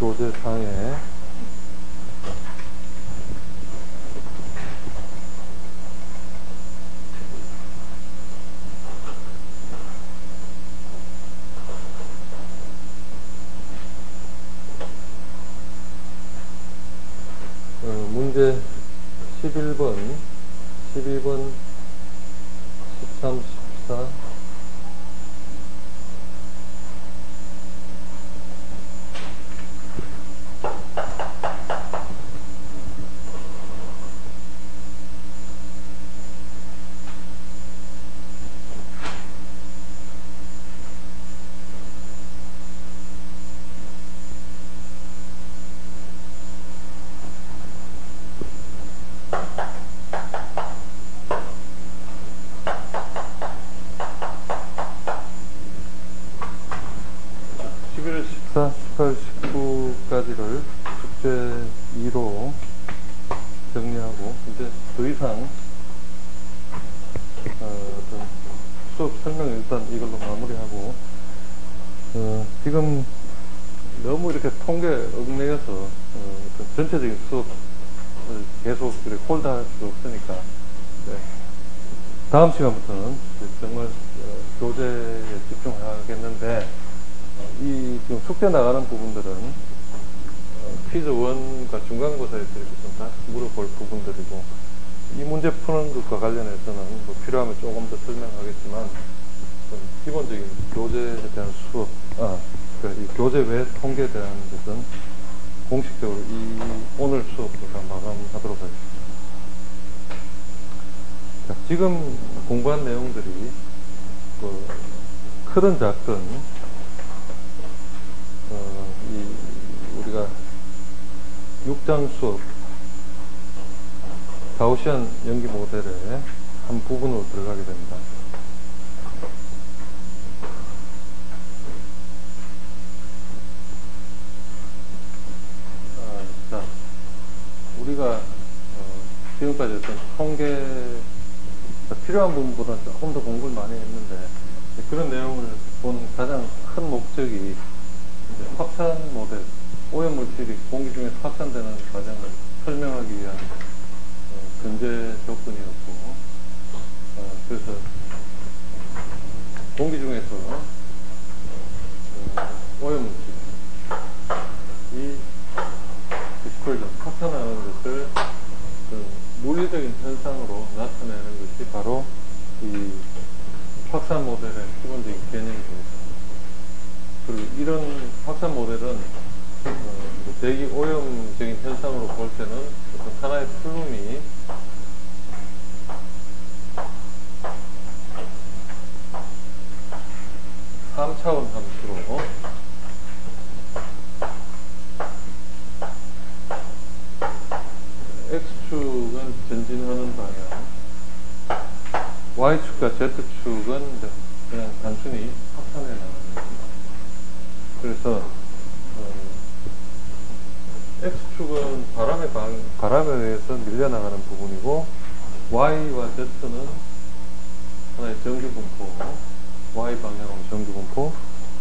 교재상에 문제 11번, 12번, 13, 14, (11, 14, 18, 19까지를) 숙제 2로 정리하고 이제 더 이상 어떤 수업 설명을 일단 이걸로 마무리하고 지금 너무 이렇게 통계 얽매여서 어떤 전체적인 수업을 계속 이렇게 홀드할 수 없으니까 네. 다음 시간부터는 정말 교재에 집중하겠는데 이 지금 숙제 나가는 부분들은 퀴즈 1과 중간고사에서 이렇게 좀 다시 물어볼 부분들이고 이 문제 푸는 것과 관련해서는 뭐 필요하면 조금 더 설명하겠지만 좀 기본적인 교재에 대한 수업, 이 교재 외 통계에 대한 것은 공식적으로 이 오늘 수업도 다 마감하도록 하겠습니다. 자, 지금 공부한 내용들이 크든 작든 우리가 6장 수업 가우시안 연기 모델의 한 부분으로 들어가게 됩니다. 자, 우리가 지금까지 어떤 통계 필요한 부분보다 조금 더 공부를 많이 했는데 그런 내용을 본 가장 큰 목적이 이제 확산 모델, 오염물질이 공기 중에서 확산되는 과정을 설명하기 위한 전제 조건이었고, 그래서 공기 중에서 오염물질이 디스퍼전, 확산하는 것을 물리적인 현상으로 나타내는 것이 바로 이 확산 모델의 기본적인 개념이 됩니다. 그리고 이런 확산 모델은 대기 오염적인 현상으로 볼 때는 어떤 하나의 플룸이 (3차원) 함수로 X축은 전진하는 방향, Y축과 Z축은 그냥 단순히 확산해 나가는 겁니다. 그래서 X축은 바람에 의해서 밀려나가는 부분이고 Y와 Z는 하나의 정규분포, Y 방향으로 정규분포,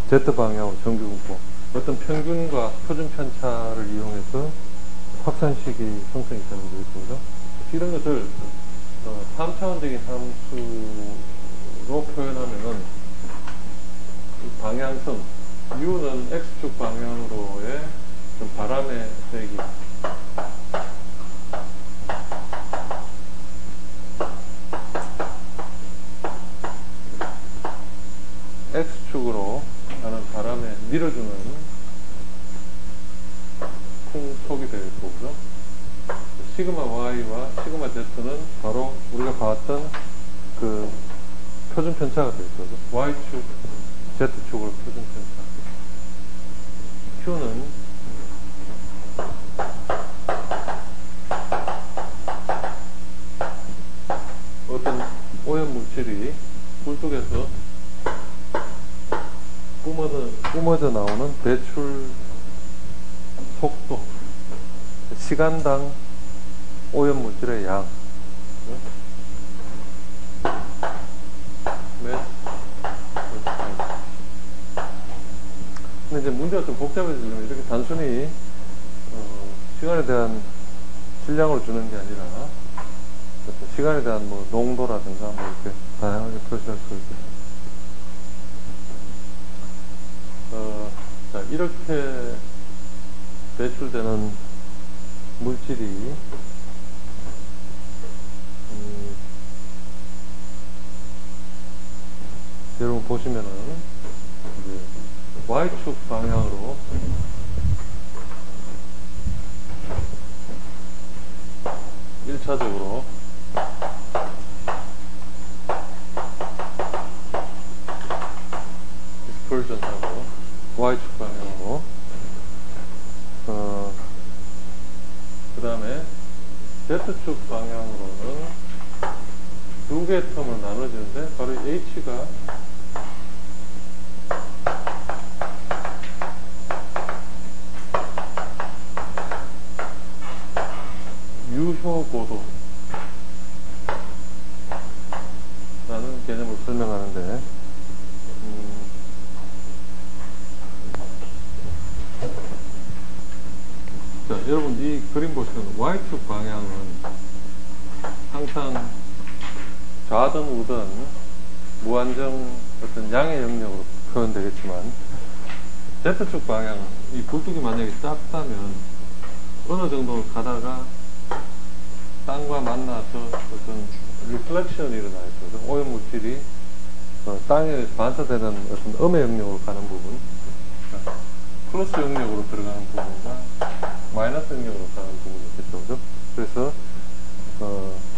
Z 방향으로 정규분포, 어떤 평균과 표준 편차를 이용해서 확산식이 형성이 되는 거죠. 이런 것을 3차원적인 함수로 표현하면은 이 방향성 U는 X축 방향으로의 좀 바람의 세기, X축으로 가는 바람에 밀어주는 풍속이 되겠고, 그죠? 시그마 Y와 시그마 Z는 바로 우리가 봤던 그 표준 편차가 되겠죠. Y축, Z축으로 표준 편차. Q는 어떤 오염물질이 굴뚝에서 뿜어져 나오는 배출 속도, 시간당 오염물질의 양, 근데 이제 문제가 좀 복잡해지면 이렇게 단순히 시간에 대한 질량으로 주는 게 아니라 시간에 대한 뭐 농도라든가 뭐 이렇게 다양하게 표시할 수 있겠습니다. 자, 이렇게 배출되는 물질이 여러분 보시면은 이제 Y축 방향으로 일차적으로 디스퍼전하고 Y축 방향으로 그 다음에 Z축 방향으로는 두 개의 텀으로 나눠지는데 바로 H가 유효고도 라는 개념을 설명하는데 좌든 우든 무한정 어떤 양의 영역으로 표현되겠지만 Z축 방향, 이 굴뚝이 만약에 작다면 어느 정도 가다가 땅과 만나서 어떤 리플렉션이 일어나죠. 오염물질이 땅에 반사되는 어떤 음의 영역으로 가는 부분, 플러스 영역으로 들어가는 부분과 마이너스 영역으로 가는 부분이 있겠죠. 그죠? 그래서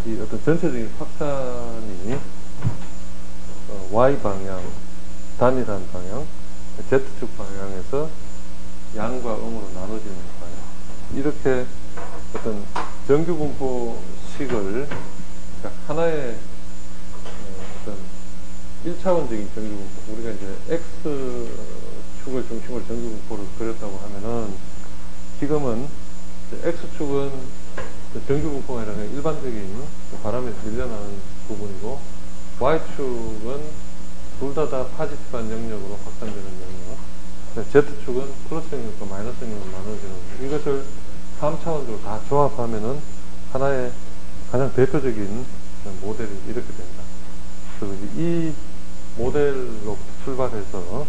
이 어떤 전체적인 확산이 Y 방향, 단일한 방향, Z축 방향에서 양과 음으로 나눠지는 방향, 이렇게 어떤 정규분포식을 하나의 어떤 1차원적인 정규분포, 우리가 이제 X축을 중심으로 정규분포를 그렸다고 하면은 지금은 X축은 정규분포가 아니라 일반적인 바람에 밀려나는 부분이고, Y축은 둘 다 파지티브한 영역으로 확산되는 영역, Z축은 플러스 영역과 마이너스 영역으로 나눠지는, 이것을 3차원적으로 다 조합하면은 하나의 가장 대표적인 모델이 이렇게 된다. 그리고 이 모델로 출발해서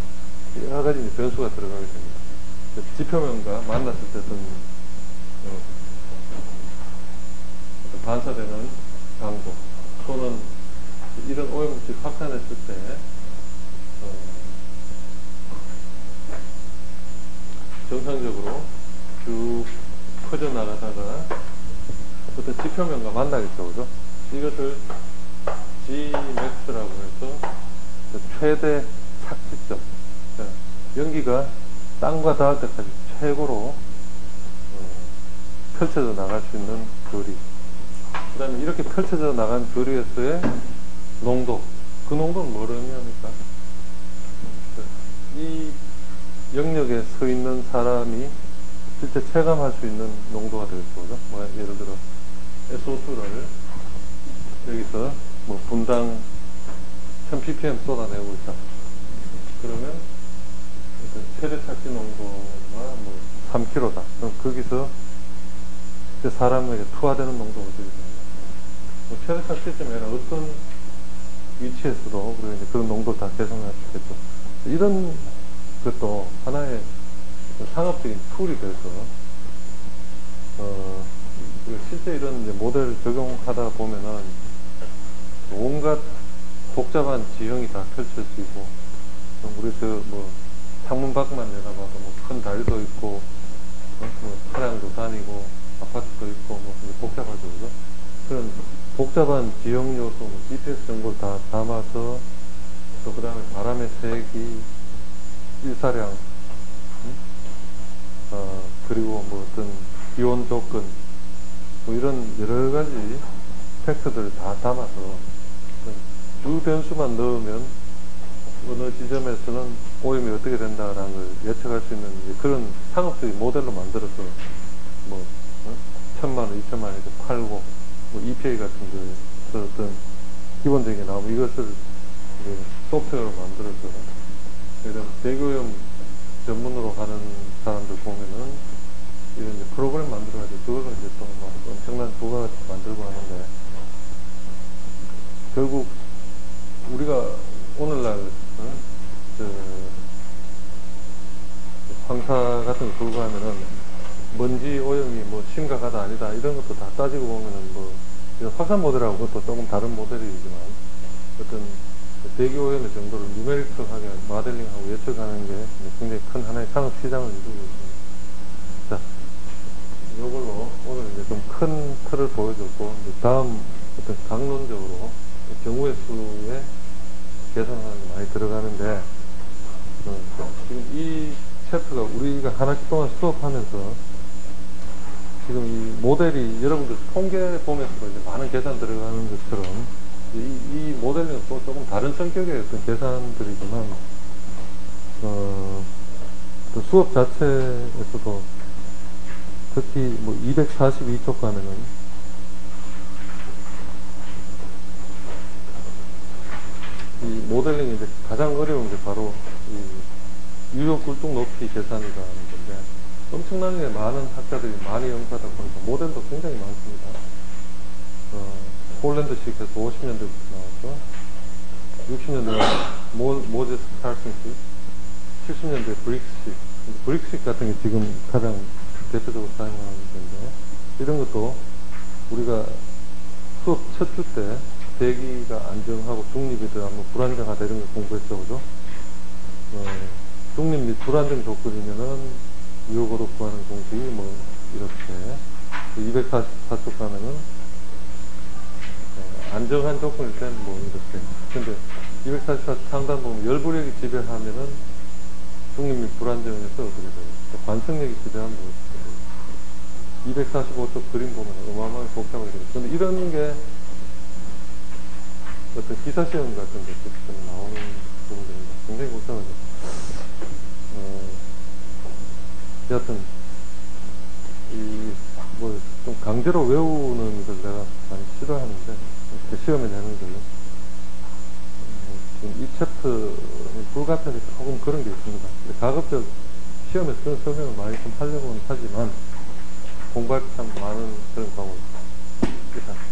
여러 가지 변수가 들어가게 됩니다. 지표면과 만났을 때 어떤 반사되는 강도, 또는 이런 오염물질 확산했을 때 정상적으로 쭉 퍼져나가다가 어떤 지표면과 만나겠죠. 그죠? 이것을 Gmax라고 해서 최대 착지점, 연기가 땅과 닿을 때까지 최고로 펼쳐져 나갈 수 있는 거리, 그 다음에 이렇게 펼쳐져 나간 거리에서의 농도, 그 농도는 뭐를 의미합니까? 이 영역에 서 있는 사람이 실제 체감할 수 있는 농도가 되겠죠. 뭐 예를 들어 SO2를 여기서 뭐 분당 1000ppm 쏟아내고 있다. 그러면 최대 착지 농도가 뭐 3kg다. 그럼 거기서 사람에게 투하되는 농도가 되겠습니다. 뭐 최대 착지점이 아니라 어떤 위치에서도 우리가 이제 그런 농도를 다 계산할 수 있겠죠. 이런 것도 하나의 상업적인 툴이 돼서 우리가 실제 이런 이제 모델을 적용하다 보면은 온갖 복잡한 지형이 다 펼쳐지고, 우리 뭐 창문 밖만 내다봐도 뭐 큰 다리도 있고, 뭐 차량도 다니고, 아파트도 있고, 뭐 복잡하죠, 그죠? 그런 복잡한 지형 요소, 뭐 GPS 정보를 다 담아서, 또 그 다음에 바람의 세기, 일사량, 그리고 뭐 어떤 기온 조건, 뭐 이런 여러 가지 팩터들을 다 담아서 주 변수만 넣으면 어느 지점에서는 오염이 어떻게 된다라는 걸 예측할 수 있는 그런 상업적인 모델로 만들어서 뭐 1000만원, 2000만원 이렇게 팔고, 뭐 EPA 같은 거에서 어떤 기본적인 게 나오면 이것을 이제 소프트웨어로 만들어서, 예를 들어 대기오염 전문으로 하는 사람들 보면은 이런 이제 프로그램 만들어가지고 그걸로 이제 또 막 엄청난 부가가치 만들고 하는데, 결국 우리가 오늘날 황사 같은 거 들고 하면은 먼지 오염이 뭐 심각하다 아니다 이런 것도 다 따지고 보면은 뭐 이런 확산 모델하고 그것도 조금 다른 모델이지만 어떤 대기 오염의 정도를 누메리컬하게 모델링하고 예측하는 게 굉장히 큰 하나의 산업 시장을 이루고 있습니다. 자, 이걸로 오늘 이제 좀 큰 틀을 보여줬고, 다음 어떤 강론적으로 경우의 수에 계산하는 게 많이 들어가는데, 지금 이 챕터가 우리가 한 학기 동안 수업하면서 지금 이 모델이 여러분들 통계 보면서도 이제 많은 계산 들어가는 것처럼 이 모델링은 또 조금 다른 성격의 어떤 계산들이지만, 또 수업 자체에서도 특히 뭐 242쪽 가면은 이 모델링이 이제 가장 어려운 게 바로 이 유효 굴뚝 높이 계산이라는 건데, 엄청나게 많은 학자들이 많이 연구하다 보니까 모델도 굉장히 많습니다. 폴란드식 해서 50년대부터 나왔죠. 60년대가 모제스 칼슨식, 70년대 브릭스식. 브릭스식 같은 게 지금 가장 대표적으로 사용하는 건데, 이런 것도 우리가 수업 첫 주 때 대기가 안정하고 중립이다, 뭐 불안정하다 이런 거 공부했죠, 그죠? 중립 및 불안정 조건이면은 유효고도 구하는 공식이 뭐 이렇게 244쪽 가면은 안정한 조건일 땐 뭐 이렇게. 근데 244 상단 보면 열불력이 지배하면은 중립 및 불안정에서 어떻게 돼요? 관성력이 지배하면 뭐 245쪽 그림 보면 어마어마하게 복잡하게 돼요. 근데 이런 게 어떤 기사시험 같은 데 나오는 부분들입니다. 굉장히 복잡하죠. 여하튼 좀 강제로 외우는 걸 내가 많이 싫어하는데, 이렇게 시험에 내는 걸요. 지금 이 챕터는 불가피하게 조금 그런 게 있습니다. 가급적 시험에서 그런 설명을 많이 좀 하려고는 하지만 공부할 때 참 많은 그런 과목입니다.